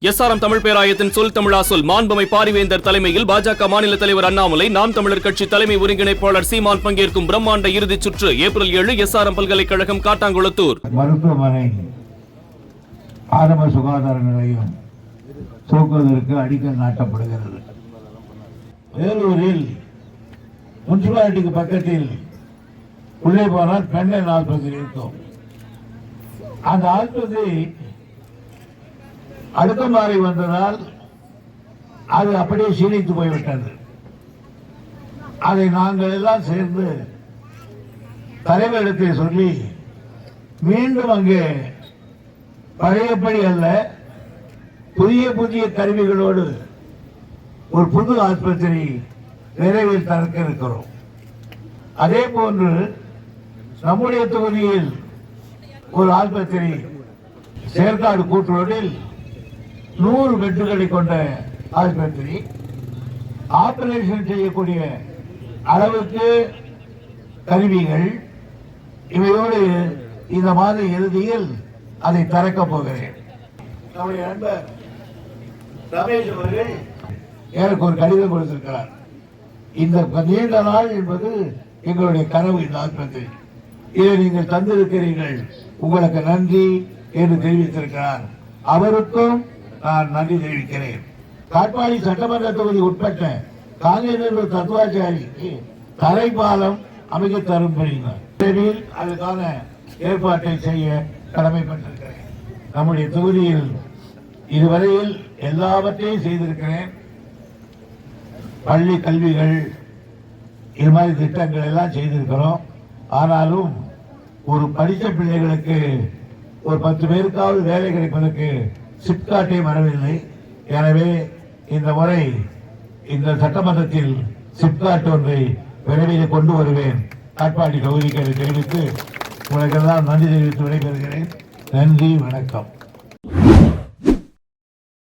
SRM Tamil பேராயத்தின் சொல் தமிழா சொல் மாண்புமை பாரிவேந்தர் தலைமையில் பாஜக மாநில தலைவர் அண்ணாமலை, நாம் தமிழர் கட்சி தலைமை ஒருங்கிணைப்பாளர் சீமான் பங்கேற்கும் பிரம்மாண்ட இறுதிச் சுற்று ஏப்ரல் 7 எஸ்ஆர்எம் பல்கலைக்கழகம் காட்டாங்குளத்தூர். மருத்துவமனை ஆரம்ப சுகாதார நிலையம் துவக்குவதற்கு அடிக்கல் நாட்டப்படுகிறது. வேலூரில் முனிசிபாலிட்டிக்கு பக்கத்தில் உள்ளே போனால் பெண்ணன் ஆஸ்பத்திரி இருக்கும். அந்த ஆஸ்பத்திரி அடுத்த மாறி வந்ததால் அது அப்படியே சீனித்து போய்விட்டது. அதை நாங்கள் எல்லாம் சேர்ந்து தலைவரிடத்தை சொல்லி மீண்டும் அங்கே பழையபடி அல்ல, புதிய புதிய கருவிகளோடு ஒரு புது ஆஸ்பத்திரி விரைவில் திறக்க இருக்கிறோம். அதே போன்று நம்முடைய தொகுதியில் ஒரு ஆஸ்பத்திரி செயற்காடு கூட்டுரோடில் 100 பெட்டுகளை கொண்ட ஆஸ்பத்திரி, ஆபரேஷன் செய்யக்கூடிய அளவுக்கு கருவிகள், இவையோடு இந்த மாத இறுதியில் அதை திறக்கப் போகிறேன். நம்முடைய நண்பர் ரமேஷ் அவர்கள் எனக்கு ஒரு கடிதம் கொடுத்திருக்கிறார். இந்த நீண்ட நாள் என்பது எங்களுடைய கனவு. இந்த ஆஸ்பத்திரி இதை நீங்கள் தந்திருக்கிறீர்கள், உங்களுக்கு நன்றி என்று தெரிவித்திருக்கிறார். அவருக்கும் நான் நன்றி தெரிவிக்கிறேன். காட்பாடி சட்டமன்ற தொகுதி உட்பட்ட காங்கிரஸ் தத்துவாச்சாரிக்கு தரைப்பாலம் அமைக்க தரும்படி அதுக்கான ஏற்பாட்டை செய்ய கடமைப்பட்டிருக்கிறேன். நம்முடைய தொகுதியில் இதுவரையில் எல்லாவற்றையும் செய்திருக்கிறேன். பள்ளி கல்விகள், இது மாதிரி திட்டங்கள் எல்லாம் செய்திருக்கிறோம். ஆனாலும் ஒரு படித்த பிள்ளைகளுக்கு ஒரு 10 பேருக்காவது வேலை கிடைப்பதற்கு சிப்காட்டே வரவில்லை. எனவே இந்த முறை இந்த சட்டமன்றத்தில் சிப்காட் ஒன்றை விரைவில் கொண்டு வருவேன். காட்பாடி தொகுதிக்கு தெரிவித்து உங்களுக்கெல்லாம் நன்றி தெரிவித்து விடைபெறுகிறேன். நன்றி, வணக்கம்.